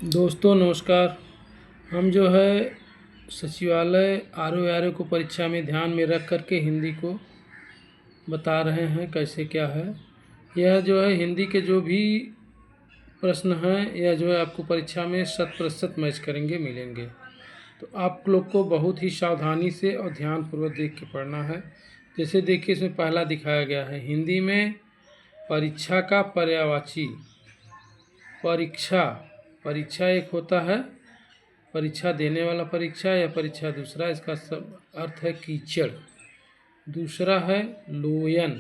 दोस्तों नमस्कार। हम जो है सचिवालय RO को परीक्षा में ध्यान में रख कर के हिंदी को बता रहे हैं कैसे क्या है। यह जो है हिंदी के जो भी प्रश्न हैं यह जो है आपको परीक्षा में 100% मैच करेंगे मिलेंगे। तो आप लोग को बहुत ही सावधानी से और ध्यानपूर्वक देख के पढ़ना है। जैसे देखिए इसमें पहला दिखाया गया है हिंदी में परीक्षा का पर्यायवाची। परीक्षा एक होता है परीक्षा देने वाला परीक्षा या परीक्षा दूसरा, इसका सब अर्थ है कीचड़। दूसरा है लोयन।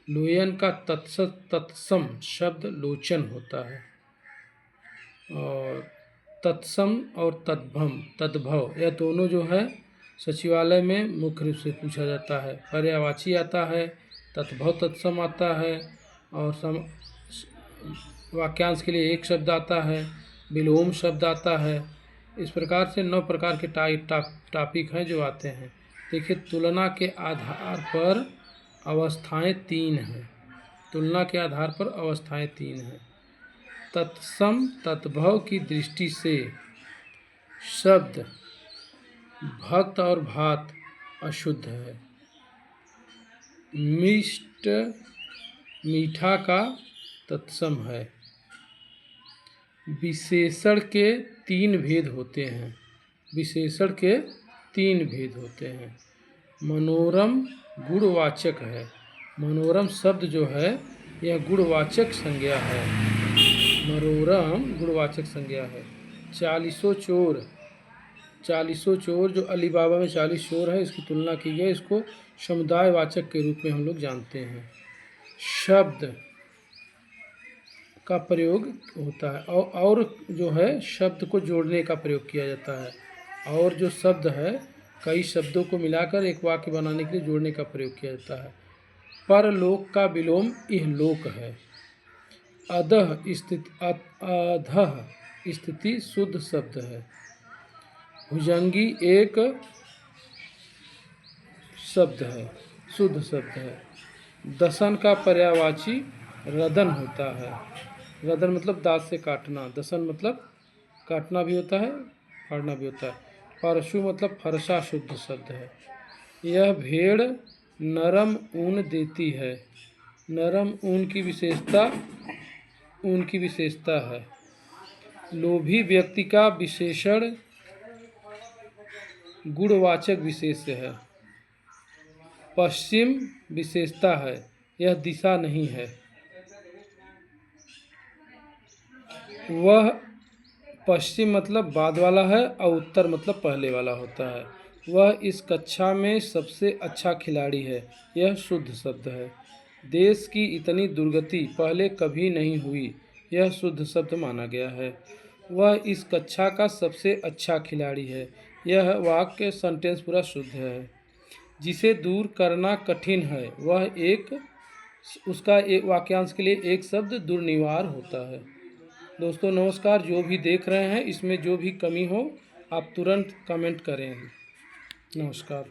लोयन का तत्सम शब्द लोचन होता है। और तत्सम और तद्भव यह दोनों जो है सचिवालय में मुख्य रूप से पूछा जाता है। पर्यायवाची आता है, तद्भव तत्सम आता है और वाक्यांश के लिए एक शब्द आता है, विलोम शब्द आता है। इस प्रकार से 9 प्रकार के टॉपिक हैं जो आते हैं। देखिए तुलना के आधार पर अवस्थाएं 3 हैं। तुलना के आधार पर अवस्थाएं 3 हैं। तत्सम तद्भव की दृष्टि से शब्द भक्त और भात अशुद्ध है। मिष्ट मीठा का तत्सम है। विशेषण के 3 भेद होते हैं। विशेषण के 3 भेद होते हैं। मनोरम गुणवाचक है। मनोरम शब्द जो है यह गुणवाचक संज्ञा है। मनोरम गुणवाचक संज्ञा है। 40 चोर जो अली बाबा में 40 चोर है इसकी तुलना की गई। इसको समुदायवाचक के रूप में हम लोग जानते हैं। शब्द का प्रयोग होता है और जो है शब्द को जोड़ने का प्रयोग किया जाता है। और जो शब्द है कई शब्दों को मिलाकर एक वाक्य बनाने के लिए जोड़ने का प्रयोग किया जाता है। परलोक का विलोम इहलोक है। अधः स्थिति शुद्ध शब्द है। भुजंगी एक शब्द है, शुद्ध शब्द है। दसन का पर्यायवाची रदन होता है। रदन मतलब दांत से काटना। दसन मतलब काटना भी होता है, फाड़ना भी होता है। परशु मतलब फरसा शुद्ध शब्द है। यह भेड़ नरम ऊन देती है। नरम ऊन की विशेषता है। लोभी व्यक्ति का विशेषण गुणवाचक विशेष्य है। पश्चिम विशेषता है, यह दिशा नहीं है। वह पश्चिम मतलब बाद वाला है और उत्तर मतलब पहले वाला होता है। वह इस कक्षा में सबसे अच्छा खिलाड़ी है, यह शुद्ध शब्द है। देश की इतनी दुर्गति पहले कभी नहीं हुई, यह शुद्ध शब्द माना गया है। वह इस कक्षा का सबसे अच्छा खिलाड़ी है, यह वाक्य सेंटेंस पूरा शुद्ध है। जिसे दूर करना कठिन है वह उसका एक वाक्यांश के लिए एक शब्द दुर्निवार होता है। दोस्तों नमस्कार। जो भी देख रहे हैं इसमें जो भी कमी हो आप तुरंत कमेंट करें। नमस्कार।